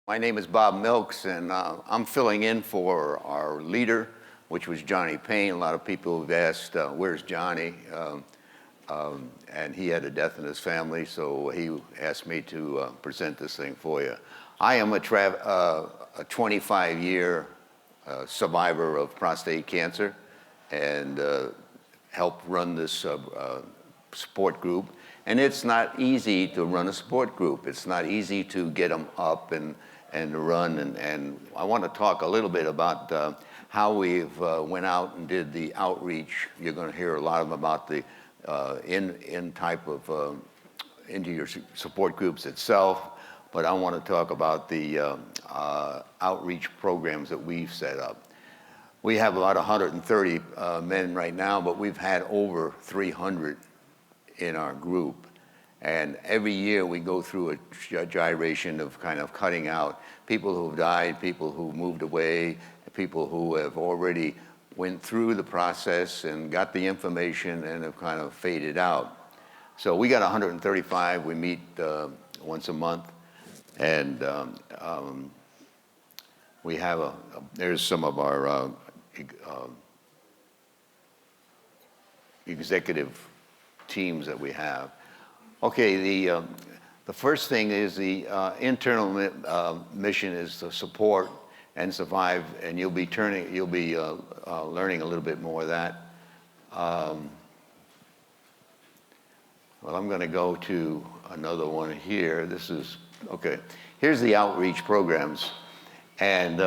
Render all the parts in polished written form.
My name is Bob Milks, and I'm filling in for our leader, which was Johnny Payne. A lot of people have asked, where's Johnny? And he had a death in his family, so he asked me to present this thing for you. I am a 25-year survivor of prostate cancer and helped run this support group. And it's not easy to run a support group. It's not easy to get them up and run. And I want to talk a little bit about how we've went out and did the outreach. You're going to hear a lot about the into your support groups itself. But I want to talk about the outreach programs that we've set up. We have about 130 men right now, but we've had over 300 in our group. And every year we go through a gyration of kind of cutting out people who've died, people who moved away, people who have already went through the process and got the information and have kind of faded out. So we got 135. We meet once a month. And we have there's some of our executive teams that we have. Okay, the first thing is the internal mission is to support and survive, and you'll be learning a little bit more of that. Well, I'm going to go to another one here. This is okay. Here's the outreach programs, and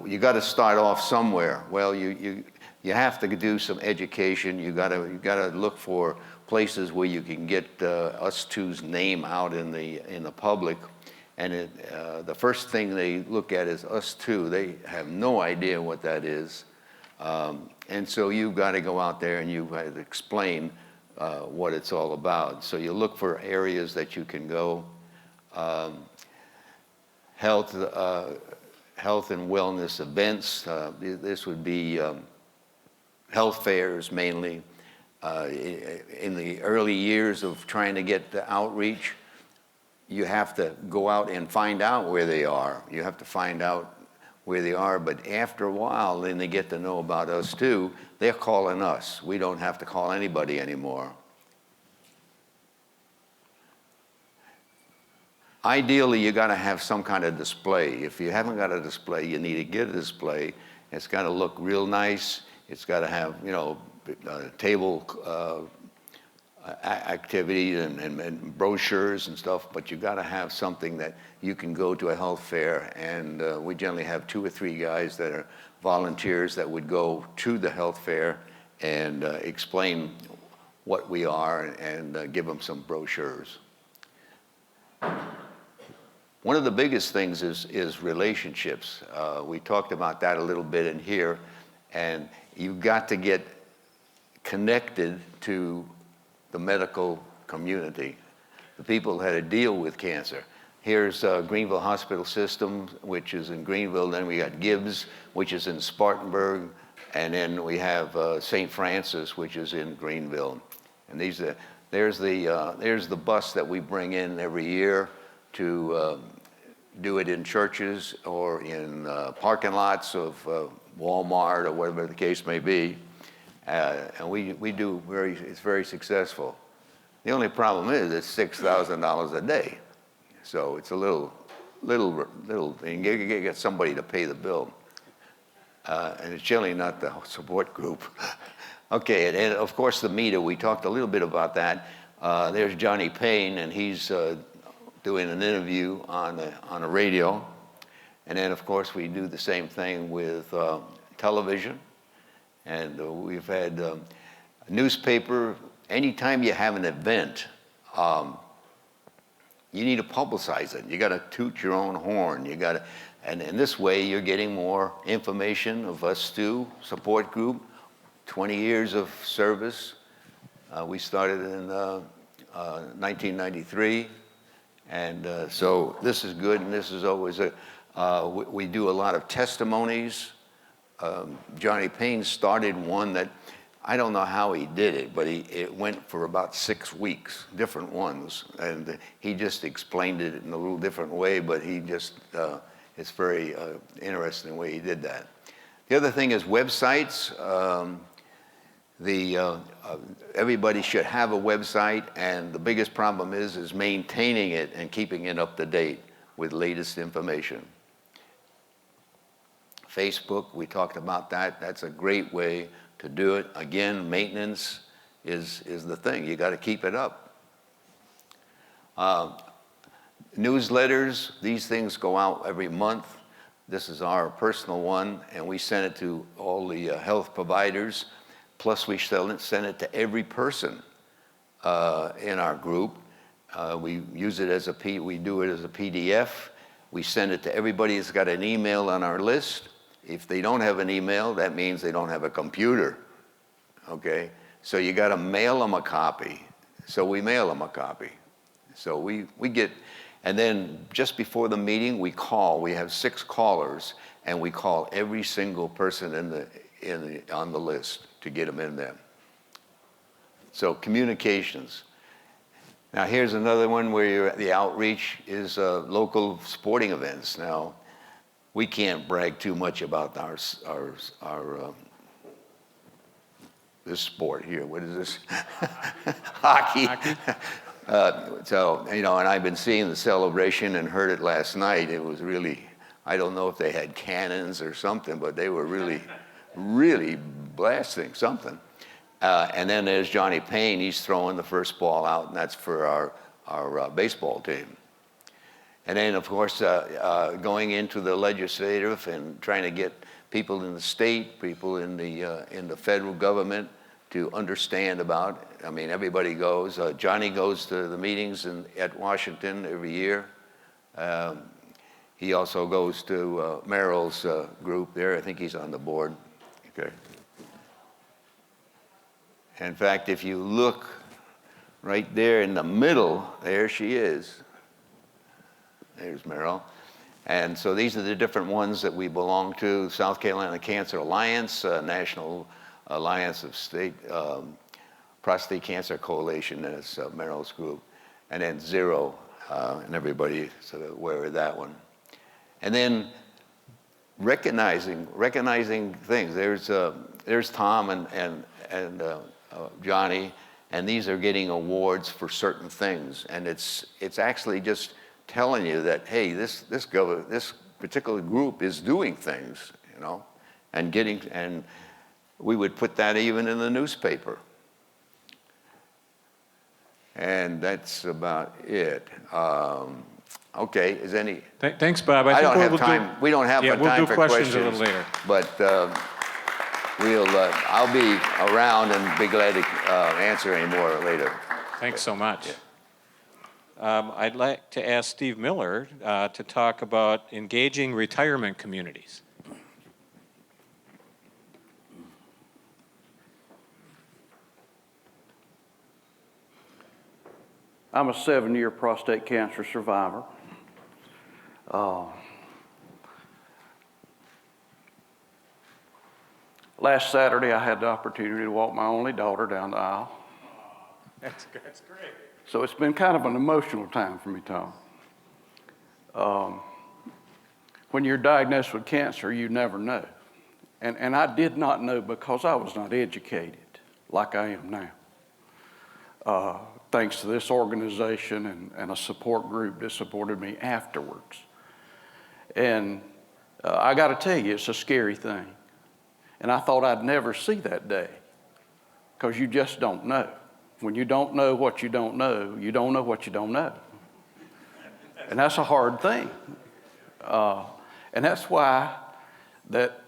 you got to start off somewhere. Well, you have to do some education. You got to look for places where you can get us two's name out in the public, and the first thing they look at is us two. They have no idea what that is, and so you've got to go out there and you've got to explain what it's all about. So you look for areas that you can go. Health and wellness events. This would be health fairs mainly. In the early years of trying to get the outreach, you have to go out and find out where they are. You have to find out where they are, but after a while, then they get to know about us too. They're calling us. We don't have to call anybody anymore. Ideally, you got to have some kind of display. If you haven't got a display, you need to get a display. It's got to look real nice. It's got to have, table activity and brochures and stuff, but you got to have something that you can go to a health fair, and we generally have 2 or 3 guys that are volunteers that would go to the health fair and explain what we are and give them some brochures. One of the biggest things is relationships. We talked about that a little bit in here, and you've got to get connected to the medical community, the people that had to deal with cancer. Here's Greenville Hospital System, which is in Greenville. Then we got Gibbs, which is in Spartanburg, and then we have St. Francis, which is in Greenville. And there's the bus that we bring in every year to do it in churches or in parking lots of Walmart or whatever the case may be. And we do it's very successful. The only problem is it's $6,000 a day. So it's a little thing. You get somebody to pay the bill. And it's generally not the support group. Okay, and of course the meter, we talked a little bit about that. There's Johnny Payne, and he's doing an interview on a radio. And then of course we do the same thing with television. And we've had a newspaper. Anytime you have an event, you need to publicize it. You got to toot your own horn. And in this way, you're getting more information of us too. Support group, 20 years of service. We started in 1993, and so this is good. And this is always we do a lot of testimonies. Johnny Payne started one that I don't know how he did it, but it went for about 6 weeks, different ones. And he just explained it in a little different way, but he just it's very interesting the way he did that. The other thing is websites. Everybody should have a website, and the biggest problem is maintaining it and keeping it up to date with latest information. Facebook, we talked about that. That's a great way to do it. Again, maintenance is the thing. You got to keep it up. Newsletters, these things go out every month. This is our personal one, and we send it to all the health providers. Plus, we send it to every person in our group. We use it as we do it as a PDF. We send it to everybody that's got an email on our list. If they don't have an email, that means they don't have a computer. Okay, so you got to mail them a copy. So we mail them a copy. So we get. And then just before the meeting, we call. We have 6 callers, and we call every single person on the list to get them in there. So communications. Now here's another one where the outreach is local sporting events. Now we can't brag too much about our this sport here. What is this? Hockey. So, you know, and I've been seeing the celebration and heard it last night. It was really, I don't know if they had cannons or something, but they were really, really blasting something. And then there's Johnny Payne. He's throwing the first ball out, and that's for our baseball team. And then, of course, going into the legislative and trying to get people in the state, people in the federal government to understand about. I mean, everybody goes. Johnny goes to the meetings at Washington every year. He also goes to Merrill's group there. I think he's on the board. Okay. In fact, if you look right there in the middle, there she is. There's Merrill. And so these are the different ones that we belong to. South Carolina Cancer Alliance, National Alliance of State Prostate Cancer Coalition, that's Merrill's group. And then Zero, and everybody sort of aware of that one. And then recognizing things. There's Tom and Johnny, and these are getting awards for certain things. And it's actually just telling you that, hey, this particular group is doing things, you know, and we would put that even in the newspaper. And that's about it. Okay, is any? Thanks, Bob. I don't have time. We don't have time for questions a little later. But I'll be around and be glad to answer any more later. Thanks so much. Yeah. I'd like to ask Steve Miller to talk about engaging retirement communities. I'm a 7-year prostate cancer survivor. Last Saturday, I had the opportunity to walk my only daughter down the aisle. That's great. So it's been kind of an emotional time for me, Tom. When you're diagnosed with cancer, you never know. And I did not know because I was not educated like I am now. Thanks to this organization and a support group that supported me afterwards. And I got to tell you, it's a scary thing. And I thought I'd never see that day because you just don't know. When you don't know what you don't know, you don't know what you don't know. And that's a hard thing. And that's why that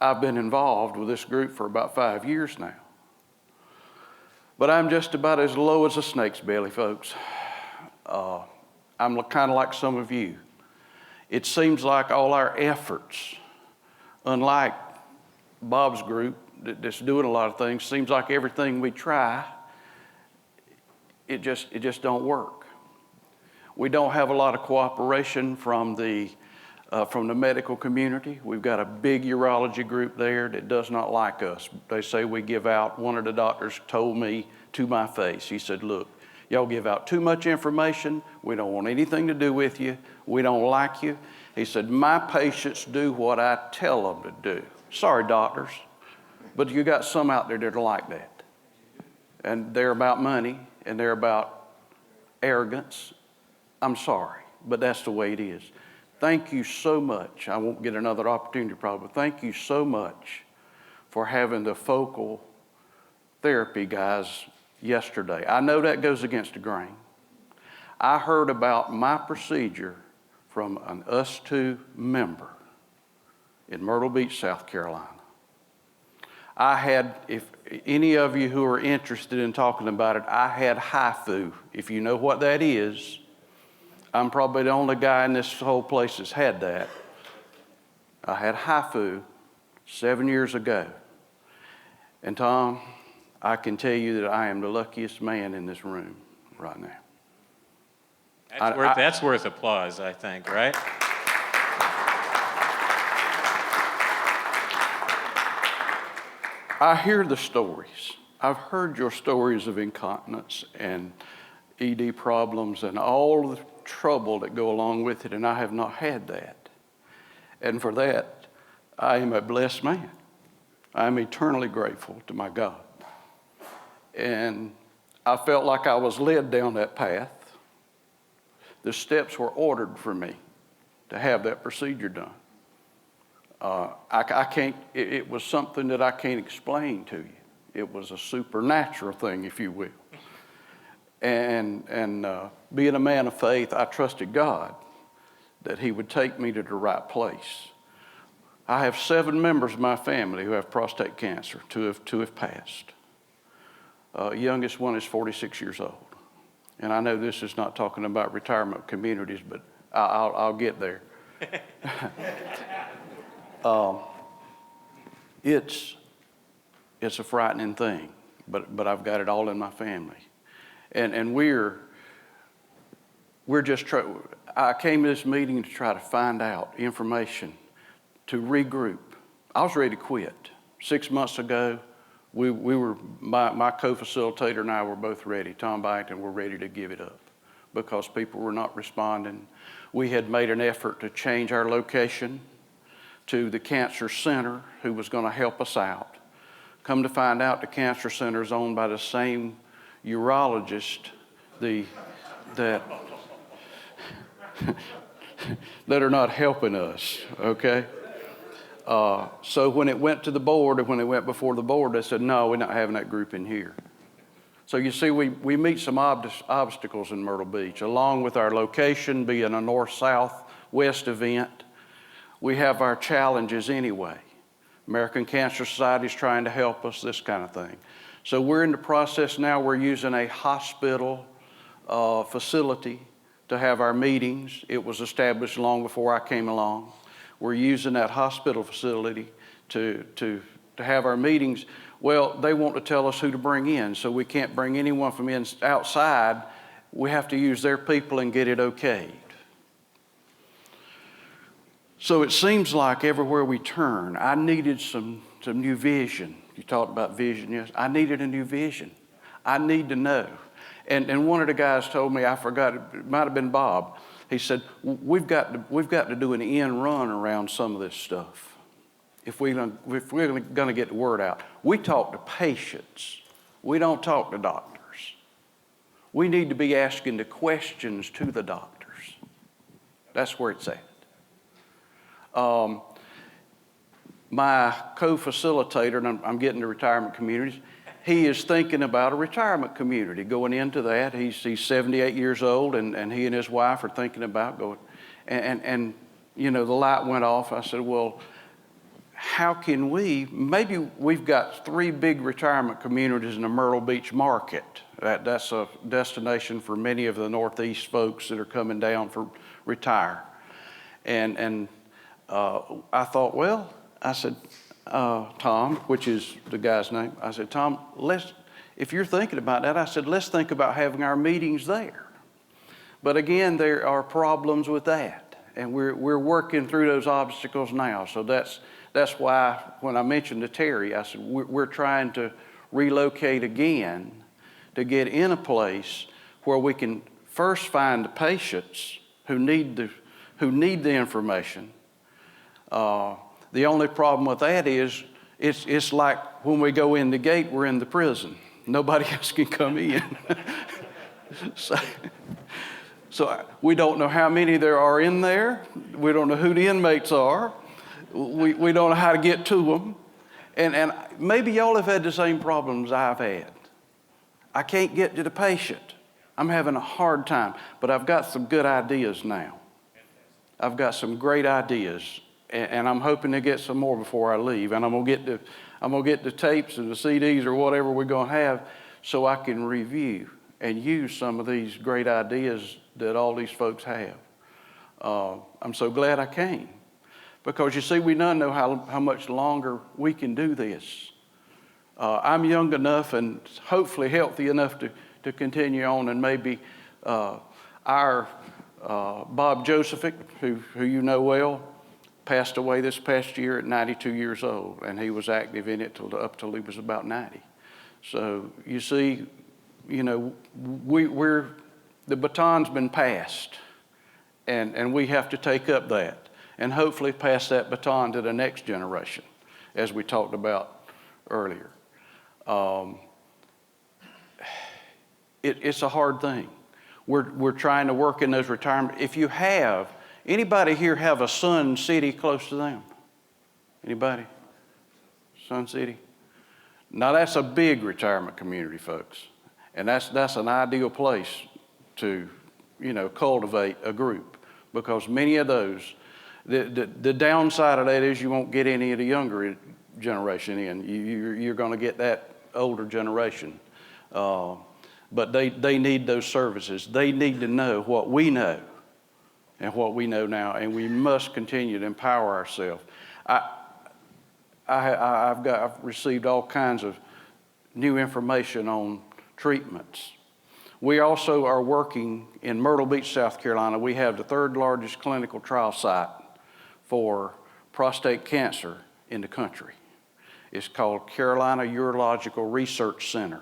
I've been involved with this group for about 5 years now. But I'm just about as low as a snake's belly, folks. I'm kind of like some of you. It seems like all our efforts, unlike Bob's group that's doing a lot of things, seems like everything we try, it just don't work. We don't have a lot of cooperation from the medical community. We've got a big urology group there that does not like us. They say we give out, one of the doctors told me to my face, he said, look, y'all give out too much information. We don't want anything to do with you. We don't like you. He said, my patients do what I tell them to do. Sorry, doctors, but you got some out there that are like that. And they're about money and they're about arrogance. I'm sorry, but that's the way it is. Thank you so much. I won't get another opportunity probably. Thank you so much for having the focal therapy guys yesterday. I know that goes against the grain. I heard about my procedure from an US2 member in Myrtle Beach, South Carolina. I had, if any of you who are interested in talking about it, I had HIFU. If you know what that is, I'm probably the only guy in this whole place that's had that. I had HIFU 7 years ago. And Tom, I can tell you that I am the luckiest man in this room right now. That's worth applause, I think, right? I hear the stories. I've heard your stories of incontinence and ED problems and all the trouble that go along with it, and I have not had that. And for that, I am a blessed man. I am eternally grateful to my God. And I felt like I was led down that path. The steps were ordered for me to have that procedure done. I can't, it was something that I can't explain to you. It was a supernatural thing, if you will. And being a man of faith, I trusted God that He would take me to the right place. I have 7 members of my family who have prostate cancer. Two have passed. Youngest one is 46 years old. And I know this is not talking about retirement communities, but I'll get there. It's a frightening thing, but I've got it all in my family. And we're just I came to this meeting to try to find out information, to regroup. I was ready to quit. 6 months ago, we were, my co-facilitator and I were both ready. Tom Byington were ready to give it up because people were not responding. We had made an effort to change our location to the cancer center who was going to help us out. Come to find out, the cancer center is owned by the same urologist that are not helping us, okay? So when it went to the board, and when it went before the board, they said, no, we're not having that group in here. So you see, we meet some obstacles in Myrtle Beach, along with our location being a north-south-west event. We have our challenges anyway. American Cancer Society is trying to help us, this kind of thing. So we're in the process now, we're using a hospital facility to have our meetings. It was established long before I came along. We're using that hospital facility to have our meetings. Well, they want to tell us who to bring in, so we can't bring anyone from outside. We have to use their people and get it okayed. So it seems like everywhere we turn, I needed some new vision. You talked about vision, yes? I needed a new vision. I need to know. And one of the guys told me, I forgot, it might have been Bob. He said, we've got to do an end run around some of this stuff if we're going to get the word out. We talk to patients. We don't talk to doctors. We need to be asking the questions to the doctors. That's where it's at. My co-facilitator, and I'm getting to retirement communities, he is thinking about a retirement community, going into that. He's 78 years old, and he and his wife are thinking about going. And you know, the light went off. I said, well, how can maybe we've got 3 big retirement communities in the Myrtle Beach market. That's a destination for many of the Northeast folks that are coming down for retire. And I thought, well, I said, Tom, which is the guy's name, I said, Tom, if you're thinking about that, I said, let's think about having our meetings there. But again, there are problems with that, and we're working through those obstacles now. So that's why when I mentioned to Terry, I said, we're trying to relocate again to get in a place where we can first find the patients who need who need the information. The only problem with that is it's like when we go in the gate, we're in the prison. Nobody else can come in. So we don't know how many there are in there. We don't know who the inmates are. We don't know how to get to them. And maybe y'all have had the same problems I've had. I can't get to the patient. I'm having a hard time, but I've got some good ideas now. I've got some great ideas, and I'm hoping to get some more before I leave. And I'm gonna get the tapes and the CDs or whatever we're gonna have, so I can review and use some of these great ideas that all these folks have. I'm so glad I came, because you see, we none know how much longer we can do this. I'm young enough and hopefully healthy enough to continue on, and maybe our Bob Josephic, who you know well, passed away this past year at 92 years old, and he was active in it up till he was about 90. So you see, you know, the baton's been passed, and we have to take up that and hopefully pass that baton to the next generation, as we talked about earlier. It's a hard thing. We're trying to work in those retirement. If you have, anybody here have a Sun City close to them? Anybody? Sun City? Now that's a big retirement community, folks. And that's an ideal place to, you know, cultivate a group, because many of those, the downside of that is you won't get any of the younger generation in. You're going to get that older generation. But they need those services. They need to know what we know and what we know now, and we must continue to empower ourselves. I've received all kinds of new information on treatments. We also are working in Myrtle Beach, South Carolina. We have the third largest clinical trial site for prostate cancer in the country. It's called Carolina Urological Research Center.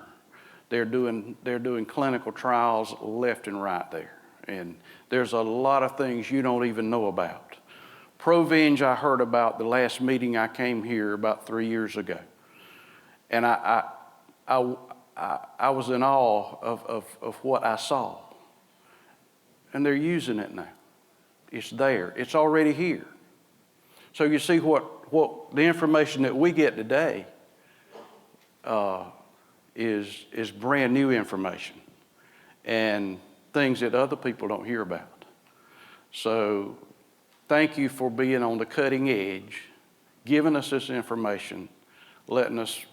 They're doing clinical trials left and right there. And there's a lot of things you don't even know about. Provenge I heard about the last meeting I came here about 3 years ago. And I was in awe of what I saw. And they're using it now. It's there. It's already here. So you see what the information that we get today is brand new information and things that other people don't hear about. So thank you for being on the cutting edge, giving us this information, letting us.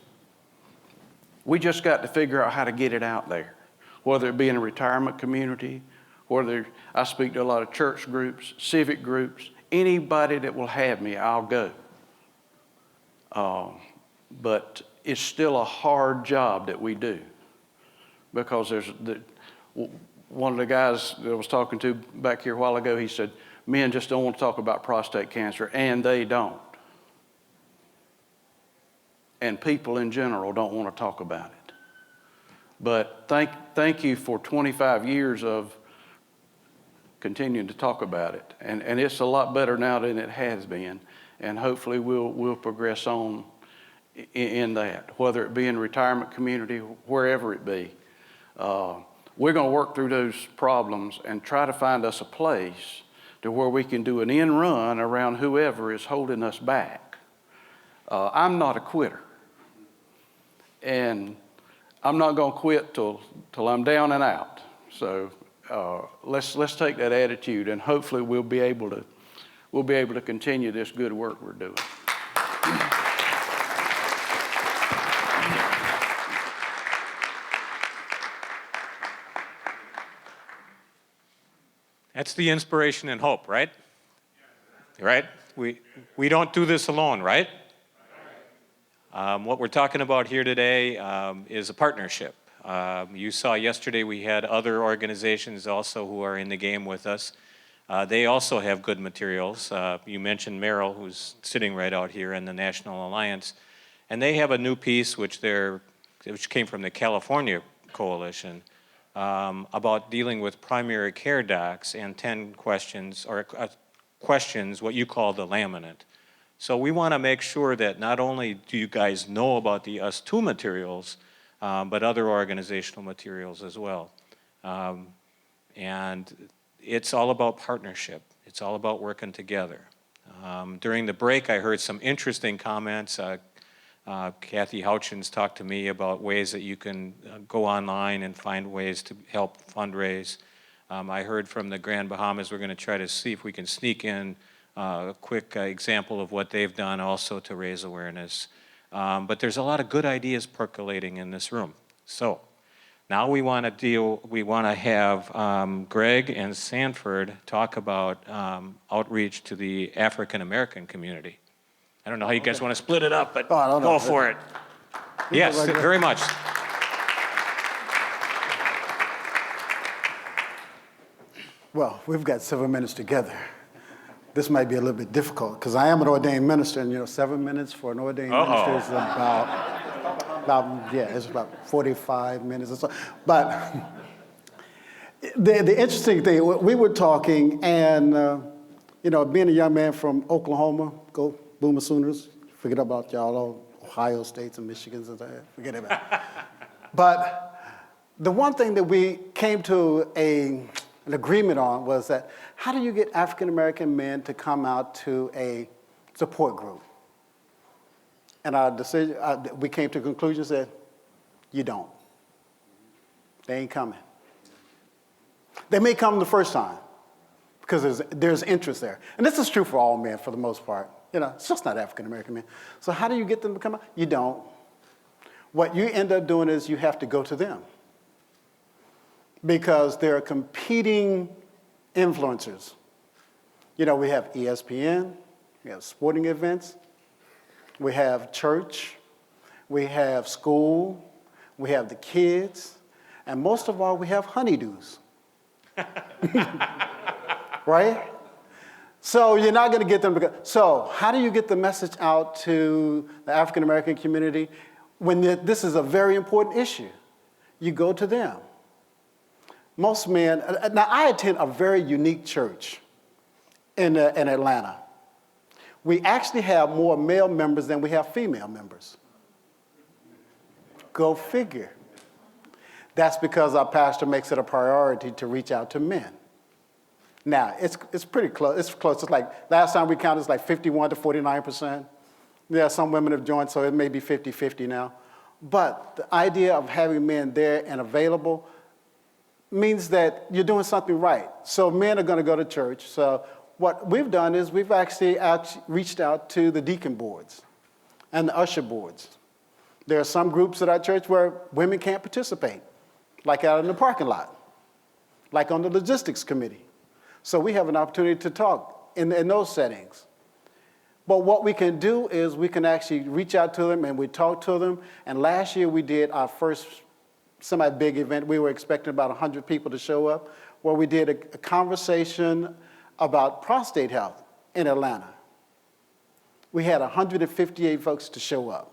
We just got to figure out how to get it out there, whether it be in a retirement community, whether I speak to a lot of church groups, civic groups, anybody that will have me, I'll go. But it's still a hard job that we do, because one of the guys that I was talking to back here a while ago, he said, men just don't want to talk about prostate cancer, and they don't. And people in general don't want to talk about it. But thank you for 25 years of continuing to talk about it. And it's a lot better now than it has been. And hopefully we'll progress on in that, whether it be in retirement community, wherever it be. We're going to work through those problems and try to find us a place to where we can do an end run around whoever is holding us back. I'm not a quitter. And I'm not going to quit till I'm down and out. So let's take that attitude, and hopefully we'll be able to continue this good work we're doing. That's the inspiration and hope, right? Right? We don't do this alone, right? What we're talking about here today is a partnership. You saw yesterday we had other organizations also who are in the game with us. They also have good materials. You mentioned Merrill, who's sitting right out here, in the National Alliance. And they have a new piece which came from the California Coalition about dealing with primary care docs, and 10 questions, or questions what you call the laminate. So we want to make sure that not only do you guys know about the US2 materials, but other organizational materials as well. And it's all about partnership. It's all about working together. During the break, I heard some interesting comments. Kathy Houchins talked to me about ways that you can go online and find ways to help fundraise. I heard from the Grand Bahamas, we're going to try to see if we can sneak in a quick example of what they've done also to raise awareness. But there's a lot of good ideas percolating in this room. So now we want to have Greg and Sanford talk about outreach to the African American community. I don't know how you guys want to split it up, but go for it. Yes, very much. Well, we've got 7 minutes together. This might be a little bit difficult because I am an ordained minister, and 7 minutes for an ordained minister is it's about 45 minutes or so. But the interesting thing, we were talking, and being a young man from Oklahoma, go Boomer Sooners, forget about y'all, all Ohio States and Michigans and that, forget about it. But the one thing that we came to an agreement on was that how do you get African-American men to come out to a support group? And our decision, we came to the conclusion that you don't. They ain't coming. They may come the first time because there's interest there. And this is true for all men for the most part. It's just not African-American men. So how do you get them to come out? You don't. What you end up doing is you have to go to them because there are competing influencers. We have ESPN, we have sporting events, we have church, we have school, we have the kids, and most of all, we have honeydews. Right? So you're not going to get them to go. So how do you get the message out to the African American community when this is a very important issue? You go to them. Most men, now I attend a very unique church in Atlanta. We actually have more male members than we have female members. Go figure. That's because our pastor makes it a priority to reach out to men. Now, it's pretty close. It's close. It's like, last time we counted, it's like 51 to 49%. Yeah, some women have joined, so it may be 50-50 now. But the idea of having men there and available means that you're doing something right. So men are going to go to church. So what we've done is we've actually reached out to the deacon boards and the usher boards. There are some groups at our church where women can't participate, like out in the parking lot, like on the logistics committee. So we have an opportunity to talk in those settings. But what we can do is we can actually reach out to them and we talk to them. And last year we did our first semi-big event. We were expecting about 100 people to show up, where we did a conversation about prostate health in Atlanta. We had 158 folks to show up.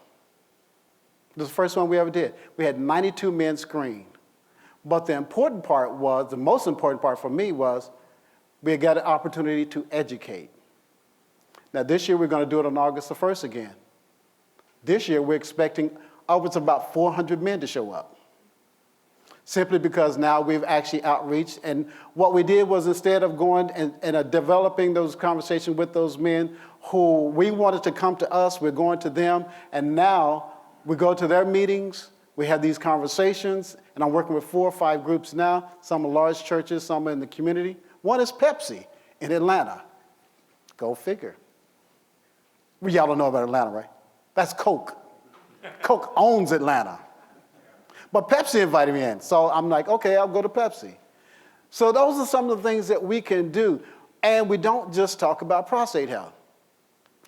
It was the first one we ever did. We had 92 men screened. But the important part was, the most important part for me was, we got an opportunity to educate. Now this year we're going to do it on August the 1st again. This year we're expecting upwards of about 400 men to show up. Simply because now we've actually outreached, and what we did was instead of going and developing those conversations with those men who we wanted to come to us, we're going to them, and now we go to their meetings, we have these conversations, and I'm working with 4 or 5 groups now, some are large churches, some are in the community. One is Pepsi in Atlanta. Go figure. Well, y'all don't know about Atlanta, right? That's Coke. Coke owns Atlanta. But Pepsi invited me in. So I'm like, okay, I'll go to Pepsi. So those are some of the things that we can do. And we don't just talk about prostate health.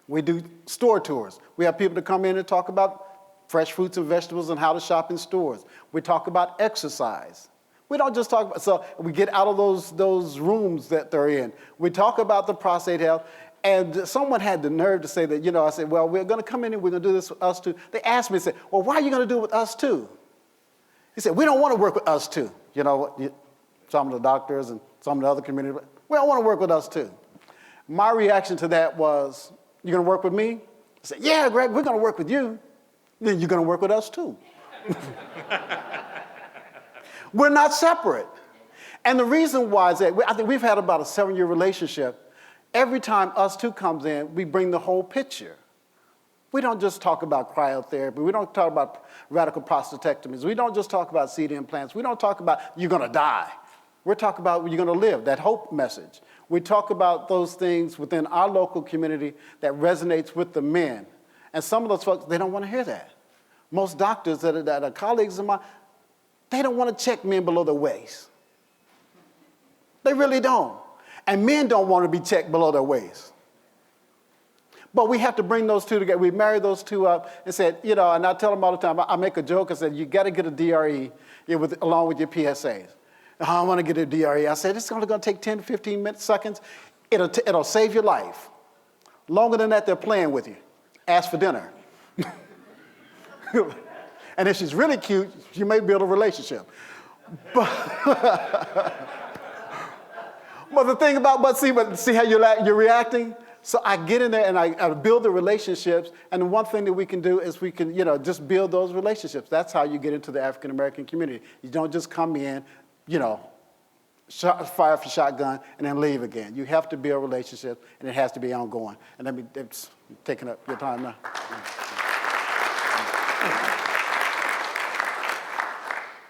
We do store tours. We have people to come in and talk about fresh fruits and vegetables and how to shop in stores. We talk about exercise. We don't just talk about, so we get out of those rooms that they're in. We talk about the prostate health, and someone had the nerve to say that, I said, well, we're going to come in and we're going to do this with us too. They asked me, they said, well, why are you going to do it with us too? He said, we don't want to work with us too. Some of the doctors and some of the other community, we don't want to work with us too. My reaction to that was, "You're going to work with me?" I said, "Yeah, Greg, we're going to work with you. Then you're going to work with us too." We're not separate. And the reason why is that I think we've had about a 7-year relationship. Every time us two comes in, we bring the whole picture. We don't just talk about cryotherapy. We don't talk about radical prostatectomies. We don't just talk about seed implants. We don't talk about you're going to die. We're talking about you're going to live, that hope message. We talk about those things within our local community that resonates with the men. And some of those folks, they don't want to hear that. Most doctors that are colleagues of mine, they don't want to check men below the waist. They really don't. And men don't want to be checked below their waist. But we have to bring those two together. We married those two up and said, and I tell them all the time, I make a joke, I said, you got to get a DRE along with your PSAs. I want to get a DRE. I said, it's only going to take 10 to 15 seconds. It'll save your life. Longer than that, they're playing with you. Ask for dinner. And if she's really cute, you may build a relationship. But the thing about, see how you're reacting? So I get in there and I build the relationships. And the one thing that we can do is we can, just build those relationships. That's how you get into the African American community. You don't just come in, fire for shotgun and then leave again. You have to build relationships and it has to be ongoing. And it's taking up your time now.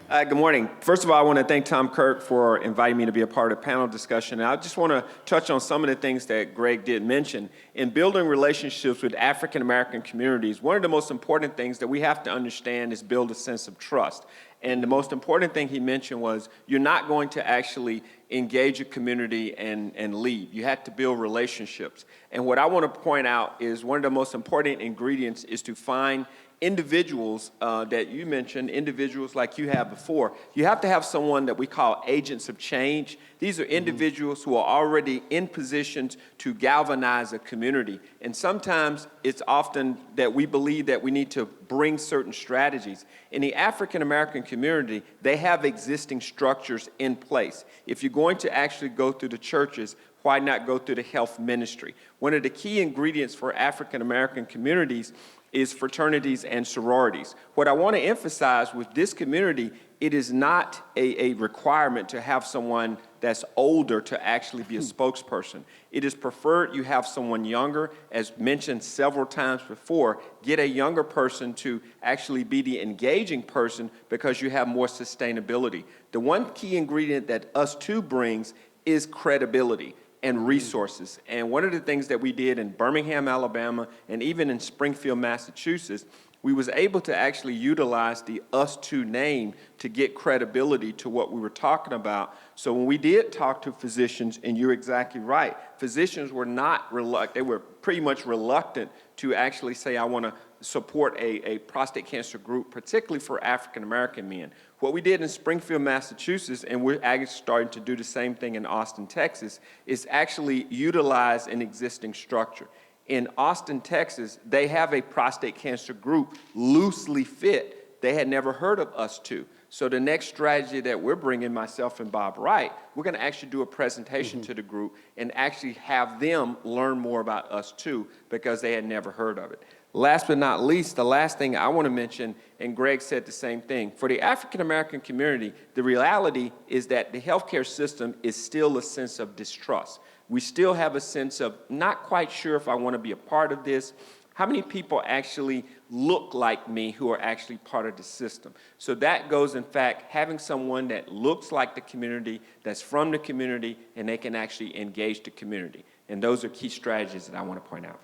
Good morning. First of all, I want to thank Tom Kirk for inviting me to be a part of the panel discussion. And I just want to touch on some of the things that Greg did mention. In building relationships with African American communities, one of the most important things that we have to understand is build a sense of trust. And the most important thing he mentioned was you're not going to actually engage a community and leave. You have to build relationships. And what I want to point out is one of the most important ingredients is to find individuals that you mentioned, individuals like you have before. You have to have someone that we call agents of change. These are individuals who are already in positions to galvanize a community. And sometimes it's often that we believe that we need to bring certain strategies. In the African American community, they have existing structures in place. If you're going to actually go through the churches, why not go through the health ministry? One of the key ingredients for African American communities is fraternities and sororities. What I want to emphasize with this community, it is not a requirement to have someone that's older to actually be a spokesperson. It is preferred you have someone younger. As mentioned several times before, get a younger person to actually be the engaging person because you have more sustainability. The one key ingredient that us two brings is credibility and resources. And one of the things that we did in Birmingham, Alabama, and even in Springfield, Massachusetts, we was able to actually utilize the Us Two name to get credibility to what we were talking about. So when we did talk to physicians, and you're exactly right, physicians were not reluctant, they were pretty much reluctant to actually say, I want to support a prostate cancer group, particularly for African American men. What we did in Springfield, Massachusetts, and we're actually starting to do the same thing in Austin, Texas, is actually utilize an existing structure. In Austin, Texas, they have a prostate cancer group loosely fit. They had never heard of Us Two. So the next strategy that we're bringing, myself and Bob Wright, we're going to actually do a presentation to the group and actually have them learn more about Us Two because they had never heard of it. Last but not least, the last thing I want to mention, and Greg said the same thing, for the African American community, the reality is that the healthcare system is still a sense of distrust. We still have a sense of not quite sure if I want to be a part of this. How many people actually look like me who are actually part of the system? So that goes, in fact, having someone that looks like the community, that's from the community, and they can actually engage the community. And those are key strategies that I want to point out.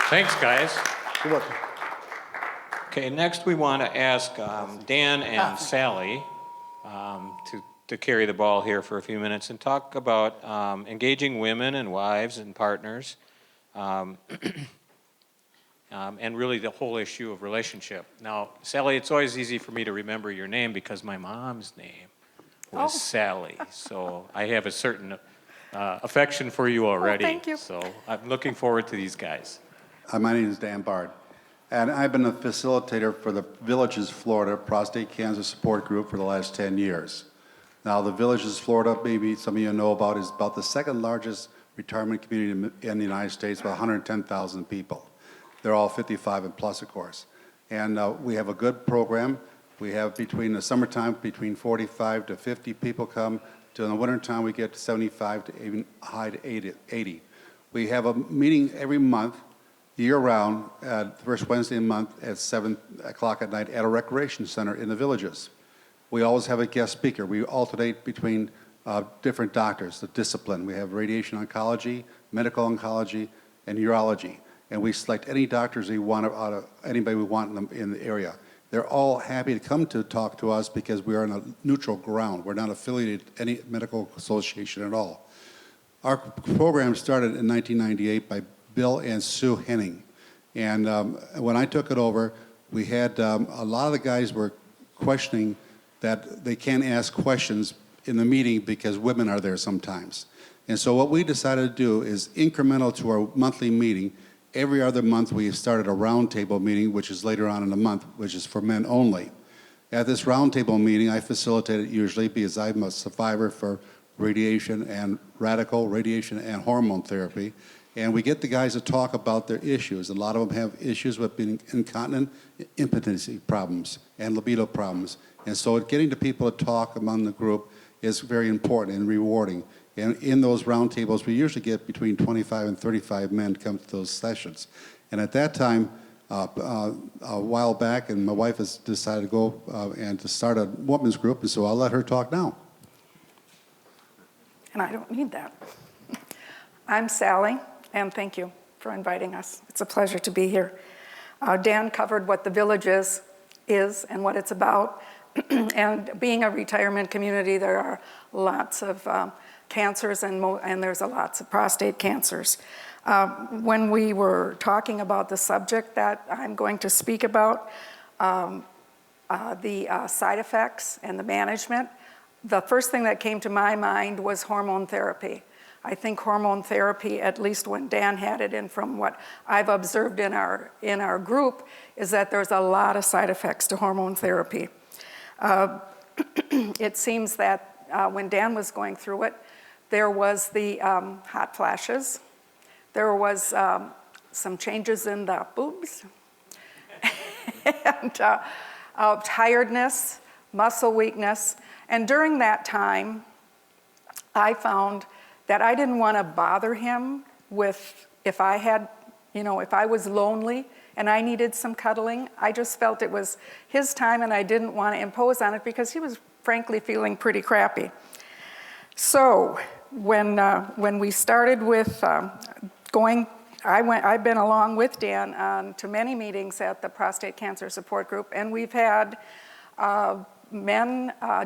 Thanks, guys. You're welcome. Okay, next we want to ask Dan and Sally to carry the ball here for a few minutes and talk about engaging women and wives and partners, and really the whole issue of relationship. Now, Sally, it's always easy for me to remember your name because my mom's name was Sally, so I have a certain affection for you already. Oh, thank you. So I'm looking forward to these guys. My name is Dan Bard, and I've been a facilitator for the Villages, Florida Prostate Cancer Support Group for the last 10 years. Now, the Villages, Florida, maybe some of you know about, is about the second largest retirement community in the United States, about 110,000 people. They're all 55 and plus, of course. And we have a good program. We have between the summertime, between 45 to 50 people come. In the wintertime, we get 75 to even high to 80. We have a meeting every month, year-round, the first Wednesday of the month at 7 o'clock at night at a recreation center in the Villages. We always have a guest speaker. We alternate between different doctors, the discipline. We have radiation oncology, medical oncology, and urology. And we select any doctors we want out of anybody we want in the area. They're all happy to come to talk to us because we are on a neutral ground. We're not affiliated with any medical association at all. Our program started in 1998 by Bill and Sue Henning. And when I took it over, we had a lot of the guys were questioning that they can't ask questions in the meeting because women are there sometimes. And so what we decided to do is incremental to our monthly meeting. Every other month, we started a roundtable meeting, which is later on in the month, which is for men only. At this roundtable meeting, I facilitate it usually because I'm a survivor for radiation and radical radiation and hormone therapy. And we get the guys to talk about their issues. A lot of them have issues with being incontinent, impotency problems, and libido problems. And so getting the people to talk among the group is very important and rewarding. And in those roundtables, we usually get between 25 and 35 men come to those sessions. And at that time, a while back, and my wife has decided to go and to start a women's group, and so I'll let her talk now. And I don't need that. I'm Sally, and thank you for inviting us. It's a pleasure to be here. Dan covered what the Villages is and what it's about. And being a retirement community, there are lots of cancers, and there's lots of prostate cancers. When we were talking about the subject that I'm going to speak about, the side effects and the management, the first thing that came to my mind was hormone therapy. I think hormone therapy, at least when Dan had it, and from what I've observed in our group, is that there's a lot of side effects to hormone therapy. It seems that when Dan was going through it, there was the hot flashes. There was some changes in the boobs, and tiredness, muscle weakness. And during that time, I found that I didn't want to bother him with if I was lonely and I needed some cuddling. I just felt it was his time, and I didn't want to impose on it because he was frankly feeling pretty crappy. So when we started with I've been along with Dan to many meetings at the Prostate Cancer Support Group, and we've had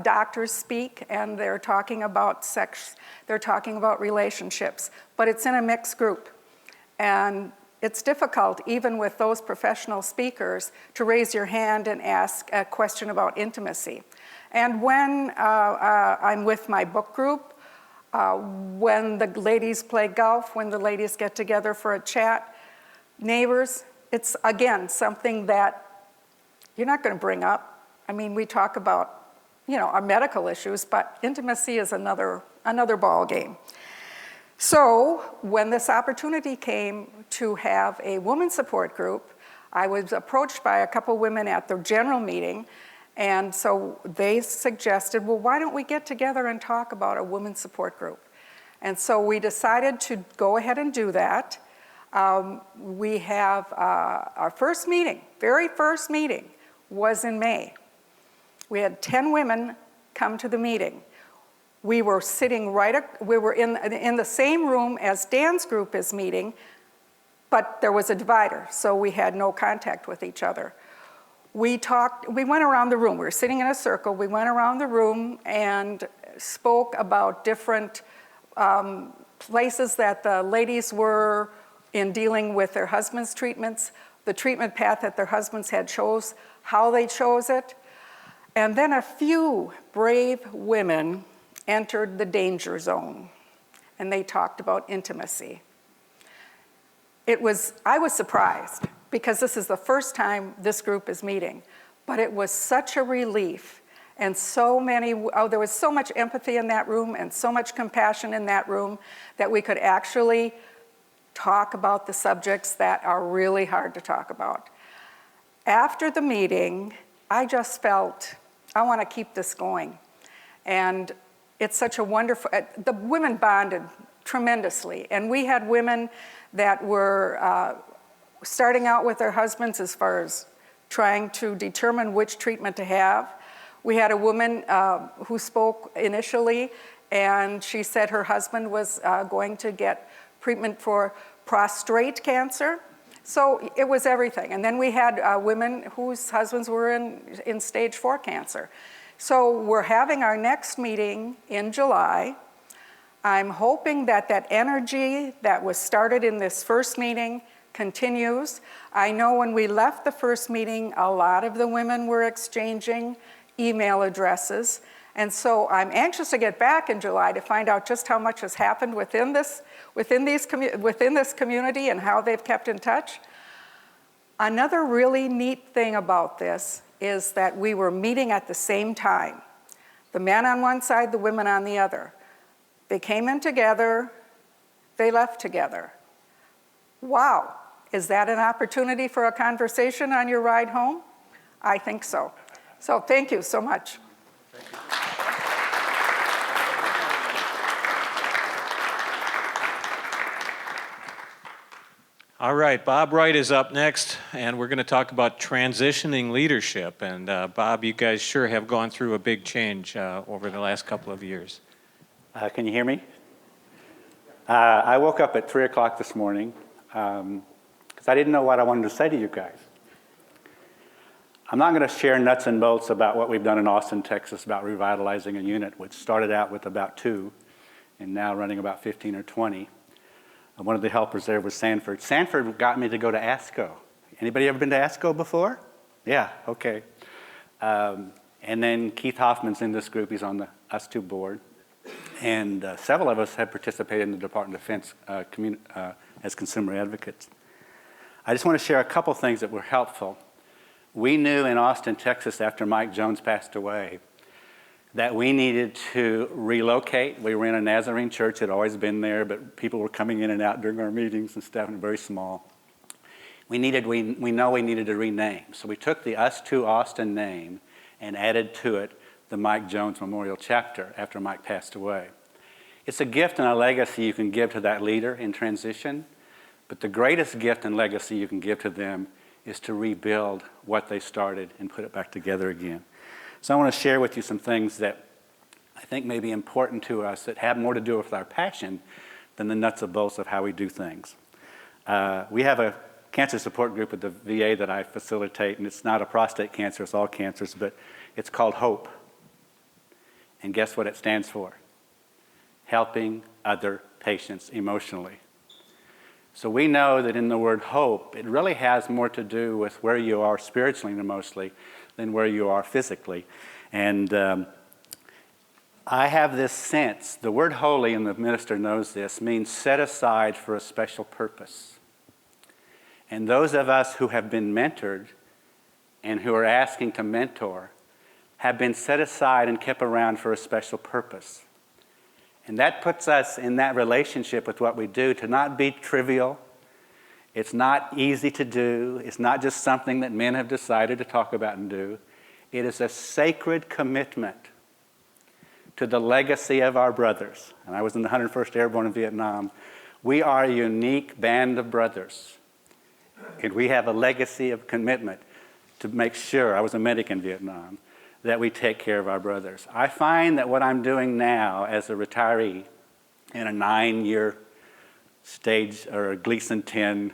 doctors speak, and they're talking about sex, they're talking about relationships, but it's in a mixed group. And it's difficult, even with those professional speakers, to raise your hand and ask a question about intimacy. And when I'm with my book group, when the ladies play golf, when the ladies get together for a chat, neighbors, it's, again, something that you're not going to bring up. I mean, we talk about, our medical issues, but intimacy is another ball game. So when this opportunity came to have a women's support group, I was approached by a couple women at the general meeting, and so they suggested, well, why don't we get together and talk about a women's support group? And so we decided to go ahead and do that. We have our first meeting, very first meeting, was in May. We had 10 women come to the meeting. We were sitting we were in the same room as Dan's group is meeting, but there was a divider, so we had no contact with each other. We went around the room. We were sitting in a circle. We went around the room and spoke about different places that the ladies were in dealing with their husbands' treatments, the treatment path that their husbands had chose, how they chose it. And then a few brave women entered the danger zone, and they talked about intimacy. I was surprised, because this is the first time this group is meeting, but it was such a relief. And there was so much empathy in that room and so much compassion in that room that we could actually talk about the subjects that are really hard to talk about. After the meeting, I just felt, I want to keep this going. And it's such a wonderful, the women bonded tremendously. And we had women that were starting out with their husbands as far as trying to determine which treatment to have. We had a woman who spoke initially, and she said her husband was going to get treatment for prostate cancer. So it was everything. And then we had women whose husbands were in stage 4 cancer. So we're having our next meeting in July. I'm hoping that that energy that was started in this first meeting continues. I know when we left the first meeting, a lot of the women were exchanging email addresses. And so I'm anxious to get back in July to find out just how much has happened within this community and how they've kept in touch. Another really neat thing about this is that we were meeting at the same time. The men on one side, the women on the other. They came in together, they left together. Wow, is that an opportunity for a conversation on your ride home? I think so. So thank you so much. All right, Bob Wright is up next, and we're going to talk about transitioning leadership. And Bob, you guys sure have gone through a big change over the last couple of years. Can you hear me? I woke up at 3 o'clock this morning because I didn't know what I wanted to say to you guys. I'm not going to share nuts and bolts about what we've done in Austin, Texas about revitalizing a unit, which started out with about 2 and now running about 15 or 20. One of the helpers there was Sanford. Sanford got me to go to ASCO. Anybody ever been to ASCO before? Yeah, okay. And then Keith Hoffman's in this group. He's on the US2 board. And several of us have participated in the Department of Defense as consumer advocates. I just want to share a couple things that were helpful. We knew in Austin, Texas, after Mike Jones passed away, that we needed to relocate. We were in a Nazarene church, had always been there, but people were coming in and out during our meetings and stuff, and very small. We know we needed to rename. So we took the US2 Austin name and added to it the Mike Jones Memorial Chapter after Mike passed away. It's a gift and a legacy you can give to that leader in transition, but the greatest gift and legacy you can give to them is to rebuild what they started and put it back together again. So I want to share with you some things that I think may be important to us that have more to do with our passion than the nuts and bolts of how we do things. We have a cancer support group at the VA that I facilitate, and it's not a prostate cancer, it's all cancers, but it's called HOPE. And guess what it stands for? Helping other patients emotionally. So we know that in the word hope, it really has more to do with where you are spiritually and emotionally than where you are physically. And I have this sense, the word holy, and the minister knows this, means set aside for a special purpose. And those of us who have been mentored and who are asking to mentor have been set aside and kept around for a special purpose. And that puts us in that relationship with what we do to not be trivial. It's not easy to do. It's not just something that men have decided to talk about and do. It is a sacred commitment to the legacy of our brothers. And I was in the 101st Airborne in Vietnam. We are a unique band of brothers. And we have a legacy of commitment to make sure, I was a medic in Vietnam, that we take care of our brothers. I find that what I'm doing now as a retiree in a 9-year stage or a Gleason 10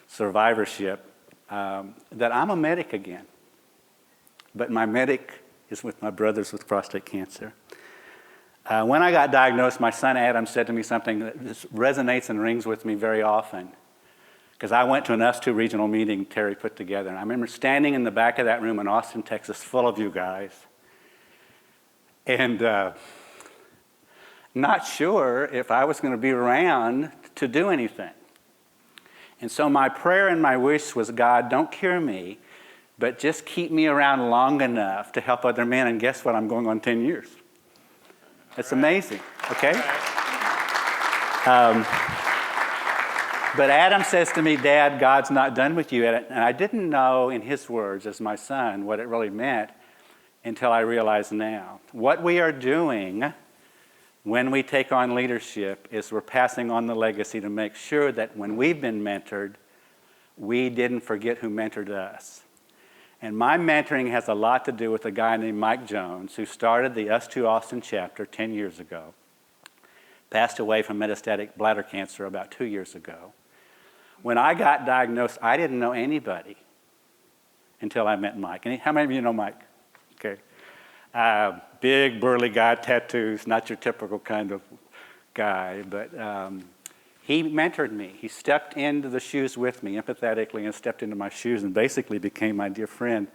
survivorship, that I'm a medic again. But my medic is with my brothers with prostate cancer. When I got diagnosed, my son Adam said to me something that just resonates and rings with me very often. Because I went to an US2 regional meeting Terry put together, and I remember standing in the back of that room in Austin, Texas, full of you guys, and not sure if I was going to be around to do anything. And so my prayer and my wish was, God, don't cure me, but just keep me around long enough to help other men, and guess what? I'm going on 10 years. It's amazing, okay? But Adam says to me, Dad, God's not done with you. And I didn't know, in his words, as my son, what it really meant until I realize now. What we are doing when we take on leadership is we're passing on the legacy to make sure that when we've been mentored, we didn't forget who mentored us. And my mentoring has a lot to do with a guy named Mike Jones, who started the Us to Austin chapter 10 years ago, passed away from metastatic bladder cancer about 2 years ago. When I got diagnosed, I didn't know anybody until I met Mike. And how many of you know Mike? Okay. Big, burly guy, tattoos, not your typical kind of guy, but he mentored me. He stepped into the shoes with me empathetically and stepped into my shoes and basically became my dear friend.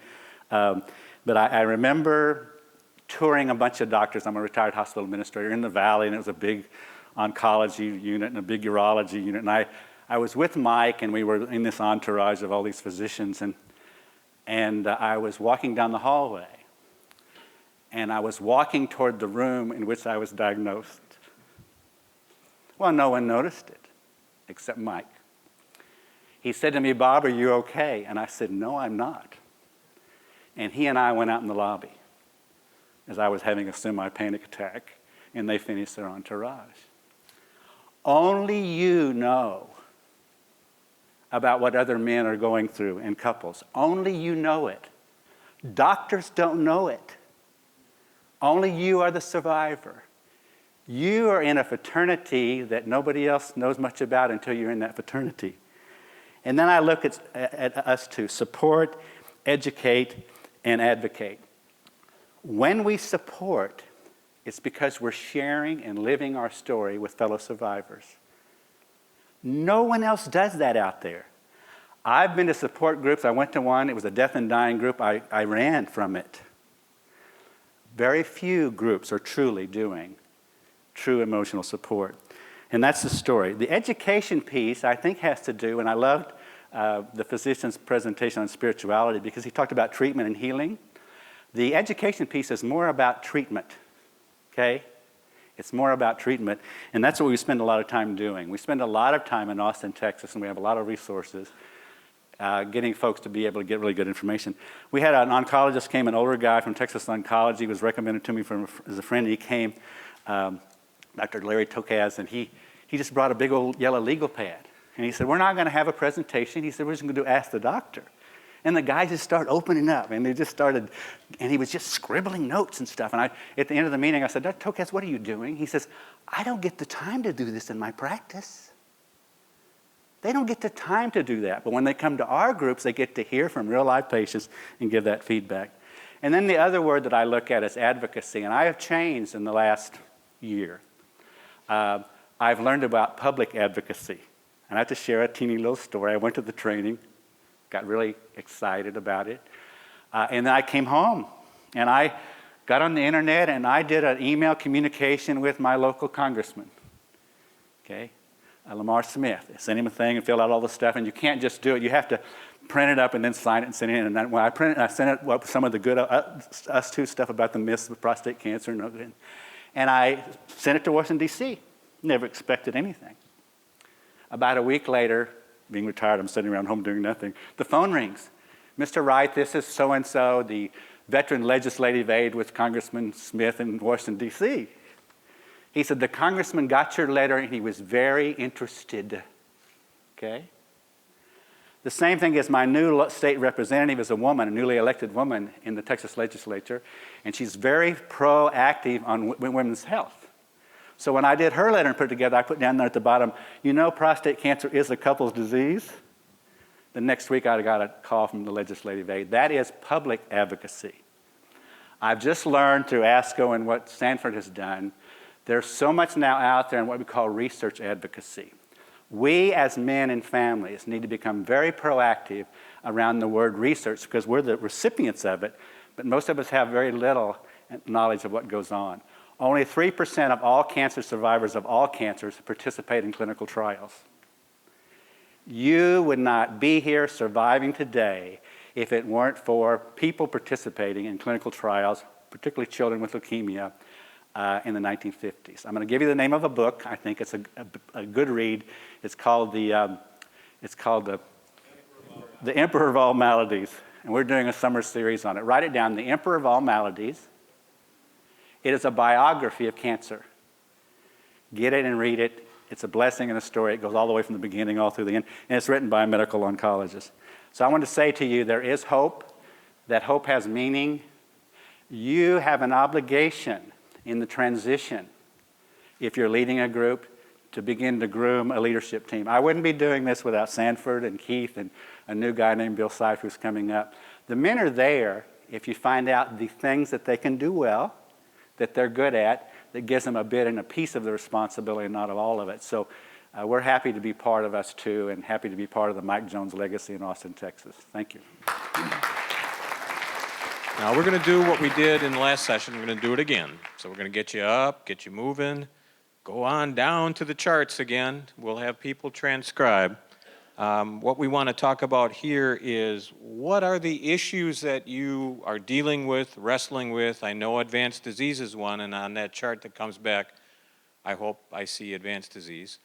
But I remember touring a bunch of doctors. I'm a retired hospital administrator in the Valley, and it was a big oncology unit and a big urology unit. And I was with Mike, and we were in this entourage of all these physicians, and I was walking down the hallway, and I was walking toward the room in which I was diagnosed. Well, no one noticed it, except Mike. He said to me, Bob, are you okay? And I said, no, I'm not. And he and I went out in the lobby as I was having a semi-panic attack, and they finished their entourage. Only you know about what other men are going through and couples. Only you know it. Doctors don't know it. Only you are the survivor. You are in a fraternity that nobody else knows much about until you're in that fraternity. And then I look at us to support, educate, and advocate. When we support, it's because we're sharing and living our story with fellow survivors. No one else does that out there. I've been to support groups. I went to one. It was a death and dying group. I ran from it. Very few groups are truly doing true emotional support. And that's the story. The education piece, I think, has to do, and I loved the physician's presentation on spirituality because he talked about treatment and healing. The education piece is more about treatment, okay? It's more about treatment, and that's what we spend a lot of time doing. We spend a lot of time in Austin, Texas, and we have a lot of resources getting folks to be able to get really good information. We had an oncologist came, an older guy from Texas Oncology. He was recommended to me as a friend. He came, Dr. Larry Tokaz, and he just brought a big old yellow legal pad. And he said, we're not going to have a presentation. He said, we're just going to ask the doctor. And the guys just started opening up, and they just started, and he was just scribbling notes and stuff. And at the end of the meeting, I said, Dr. Tokaz, what are you doing? He says, I don't get the time to do this in my practice. They don't get the time to do that. But when they come to our groups, they get to hear from real life patients and give that feedback. And then the other word that I look at is advocacy. And I have changed in the last year. I've learned about public advocacy. And I have to share a teeny little story. I went to the training, got really excited about it. And then I came home, and I got on the internet, and I did an email communication with my local congressman, okay, Lamar Smith. I sent him a thing and filled out all the stuff, and you can't just do it. You have to print it up and then sign it and send it in. And then when I printed it, I sent it with some of the good Us Too stuff about the myths of prostate cancer. And I sent it to Washington, D.C. Never expected anything. About a week later, being retired, I'm sitting around home doing nothing. The phone rings. Mr. Wright, this is so-and-so, the veteran legislative aide with Congressman Smith in Washington, D.C. He said, the congressman got your letter and he was very interested, okay? The same thing as my new state representative is a woman, a newly elected woman in the Texas legislature, and she's very proactive on women's health. So when I did her letter and put it together, I put down there at the bottom, you know prostate cancer is a couple's disease? The next week I got a call from the legislative aide. That is public advocacy. I've just learned through ASCO and what Stanford has done, there's so much now out there in what we call research advocacy. We as men and families need to become very proactive around the word research because we're the recipients of it, but most of us have very little knowledge of what goes on. Only 3% of all cancer survivors of all cancers participate in clinical trials. You would not be here surviving today if it weren't for people participating in clinical trials, particularly children with leukemia, in the 1950s. I'm going to give you the name of a book. I think it's a good read. It's called The Emperor of All Maladies, and we're doing a summer series on it. Write it down, The Emperor of All Maladies. It is a biography of cancer. Get it and read it. It's a blessing and a story. It goes all the way from the beginning all through the end, and it's written by a medical oncologist. So I want to say to you, there is hope. That hope has meaning. You have an obligation in the transition, if you're leading a group, to begin to groom a leadership team. I wouldn't be doing this without Sanford and Keith and a new guy named Bill Seif who's coming up. The men are there if you find out the things that they can do well, that they're good at, that gives them a bit and a piece of the responsibility, not of all of it. So we're happy to be part of us too, and happy to be part of the Mike Jones legacy in Austin, Texas. Thank you. Now we're going to do what we did in the last session. We're going to do it again. So we're going to get you up, get you moving, go on down to the charts again. We'll have people transcribe. What we want to talk about here is what are the issues that you are dealing with, wrestling with. I know advanced disease is one, and on that chart that comes back, I hope I see advanced disease.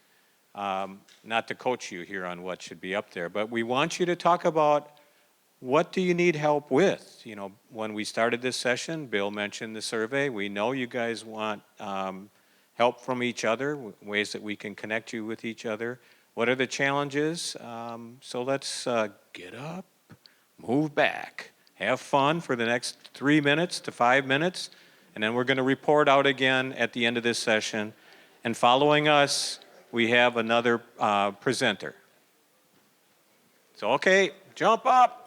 Not to coach you here on what should be up there, but we want you to talk about what do you need help with? You know, when we started this session, Bill mentioned the survey. We know you guys want help from each other, ways that we can connect you with each other. What are the challenges? So let's get up, move back, have fun for the next 3 minutes to 5 minutes, and then we're going to report out again at the end of this session. And following us, we have another presenter. So, okay, jump up.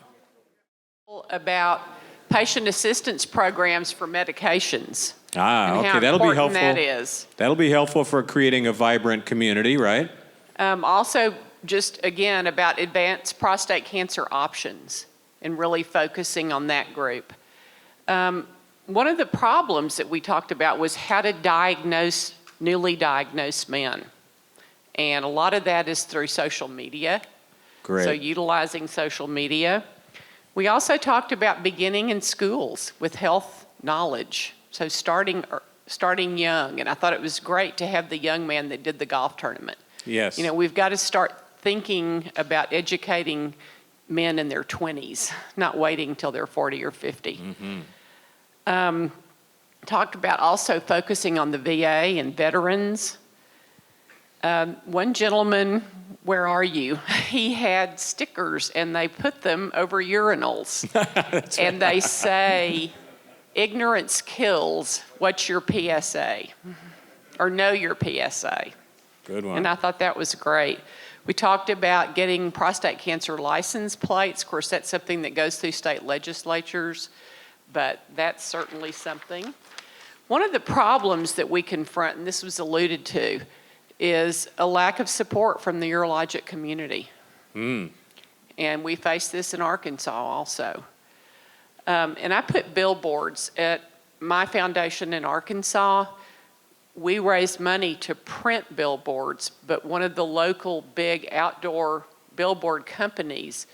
About patient assistance programs for medications. Ah, and okay, how that'll be important helpful. that is. That'll be helpful for creating a vibrant community, right? Also, just again, about advanced prostate cancer options and really focusing on that group. One of the problems that we talked about was how to diagnose newly diagnosed men. And a lot of that is through social media. Great. So utilizing social media. We also talked about beginning in schools with health knowledge. So starting young. And I thought it was great to have the young man that did the golf tournament. Yes. You know, we've got to start thinking about educating men in their 20s, not waiting till they're 40 or 50. Mm-hmm. Talked about also focusing on the VA and veterans. One gentleman, where are you? He had stickers and they put them over urinals. And they say, ignorance kills, what's your PSA? Or know your PSA. Good one. And I thought that was great. We talked about getting prostate cancer license plates. Of course, that's something that goes through state legislatures, but that's certainly something. One of the problems that we confront, and this was alluded to, is a lack of support from the urologic community. And we face this in Arkansas also. And I put billboards at my foundation in Arkansas. We raised money to print billboards, but one of the local big outdoor billboard companies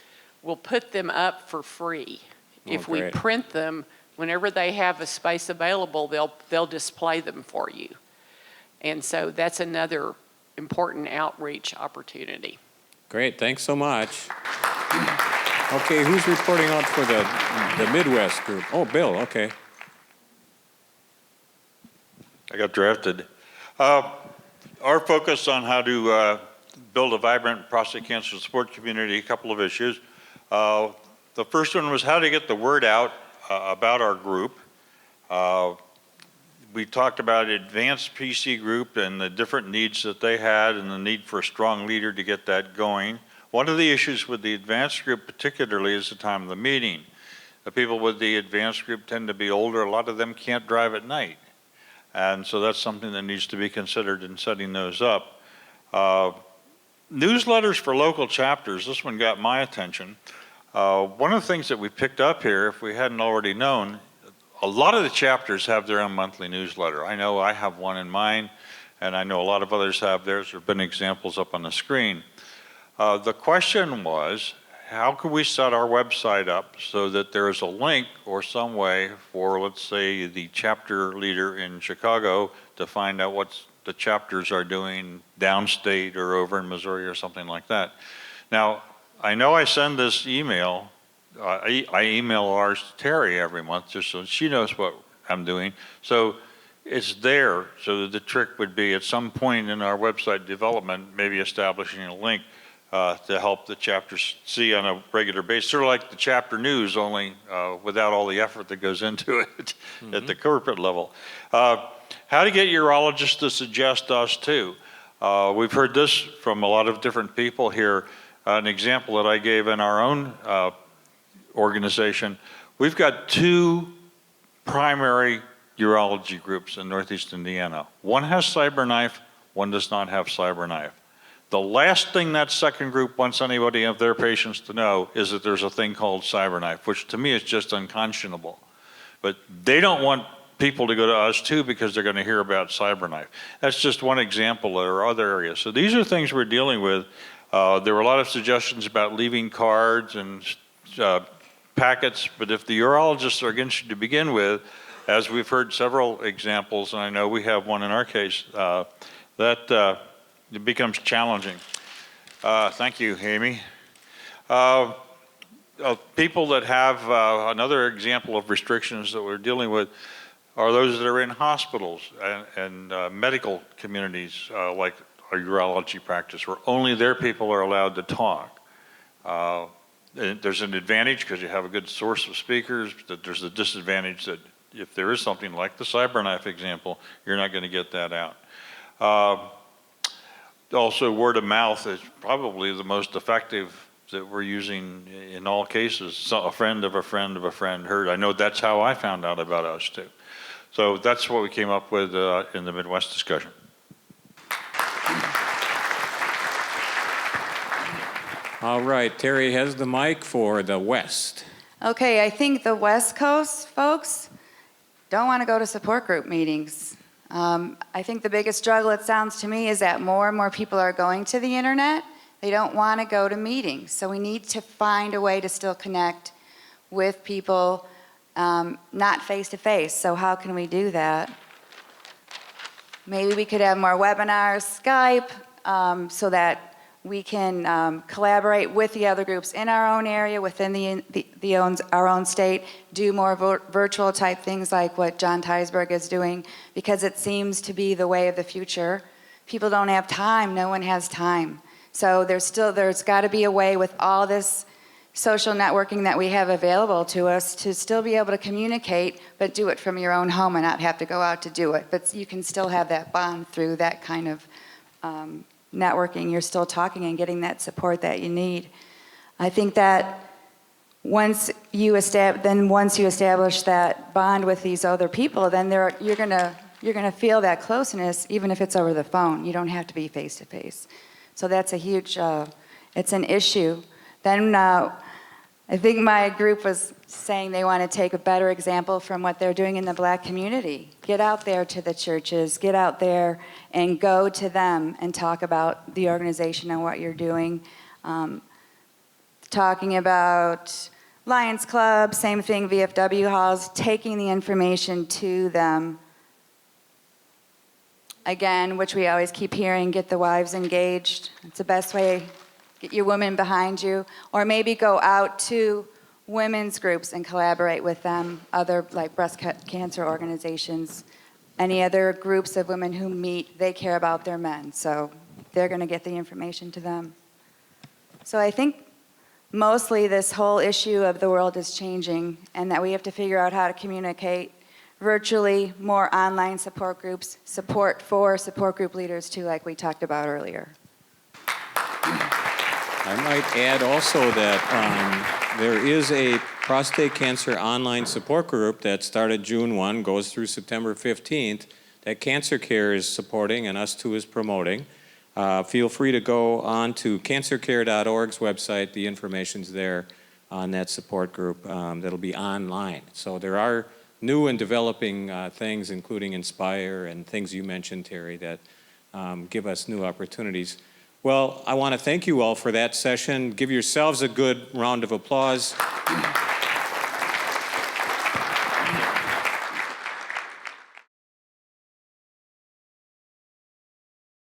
will put them up for free. If we print them, whenever they have a space available, they'll display them for you. And so that's another important outreach opportunity. Great, thanks so much. Okay, who's reporting out for the Midwest group? Oh, Bill, okay. I got drafted. Our focus on how to build a vibrant prostate cancer support community, a couple of issues. The first one was how to get the word out about our group. We talked about advanced PC group and the different needs that they had and the need for a strong leader to get that going. One of the issues with the advanced group particularly is the time of the meeting. The people with the advanced group tend to be older. A lot of them can't drive at night. And so that's something that needs to be considered in setting those up. Newsletters for local chapters, this one got my attention. One of the things that we picked up here, if we hadn't already known, a lot of the chapters have their own monthly newsletter. I know I have one in mine, and I know a lot of others have theirs. There have been examples up on the screen. The question was, how can we set our website up so that there's a link or some way for, let's say, the chapter leader in Chicago to find out what the chapters are doing downstate or over in Missouri or something like that. Now, I know I send this email, I email ours to Terry every month just so she knows what I'm doing. So it's there. So the trick would be at some point in our website development, maybe establishing a link to help the chapters see on a regular basis, sort of like the chapter news, only without all the effort that goes into it at the corporate level. How to get urologists to suggest us too. We've heard this from a lot of different people here. An example that I gave in our own organization, we've got 2 primary urology groups in Northeast Indiana. One has CyberKnife, one does not have CyberKnife. The last thing that second group wants anybody of their patients to know is that there's a thing called CyberKnife, which to me is just unconscionable. But they don't want people to go to us too because they're going to hear about CyberKnife. That's just one example. There are other areas. So these are things we're dealing with. There were a lot of suggestions about leaving cards and packets, but if the urologists are against you to begin with, as we've heard several examples, and I know we have one in our case, that it becomes challenging. Thank you, Amy. People that have another example of restrictions that we're dealing with are those that are in hospitals and medical communities like our urology practice, where only their people are allowed to talk. There's an advantage because you have a good source of speakers, but there's a disadvantage that if there is something like the CyberKnife example, you're not going to get that out. Also, word of mouth is probably the most effective that we're using in all cases. So a friend of a friend of a friend heard. I know that's how I found out about us too. So that's what we came up with in the Midwest discussion. All right, Terry has the mic for the West. Okay, I think the West Coast folks don't want to go to support group meetings. I think the biggest struggle, it sounds to me, is that more and more people are going to the internet. They don't want to go to meetings. So we need to find a way to still connect with people, not face-to-face. So how can we do that? Maybe we could have more webinars, Skype, so that we can collaborate with the other groups in our own area, within our own state, do more virtual type things like what John Teisberg is doing, because it seems to be the way of the future. People don't have time, no one has time. So there's got to be a way with all this social networking that we have available to us to still be able to communicate, but do it from your own home and not have to go out to do it. But you can still have that bond through that kind of networking. You're still talking and getting that support that you need. I think that once you establish that bond with these other people, then you're gonna feel that closeness, even if it's over the phone. You don't have to be face to face. So that's a huge, it's an issue. Then I think my group was saying they want to take a better example from what they're doing in the Black community. Get out there to the churches, get out there and go to them and talk about the organization and what you're doing. Talking about Lions Club, same thing, VFW halls, taking the information to them. Again, which we always keep hearing, get the wives engaged. It's the best way. Get your women behind you, or maybe go out to women's groups and collaborate with them, other like breast cancer organizations, any other groups of women who meet, they care about their men, so they're gonna get the information to them. So I think mostly this whole issue of the world is changing, and that we have to figure out how to communicate virtually, more online support groups, support for support group leaders too, like we talked about earlier. I might add also that there is a prostate cancer online support group that started June 1, goes through September 15th, that Cancer Care is supporting and us too is promoting. Feel free to go on to cancercare.org's website. The information's there on that support group that'll be online. So there are new and developing things, including Inspire and things you mentioned, Terry, that give us new opportunities. Well, I want to thank you all for that session. Give yourselves a good round of applause.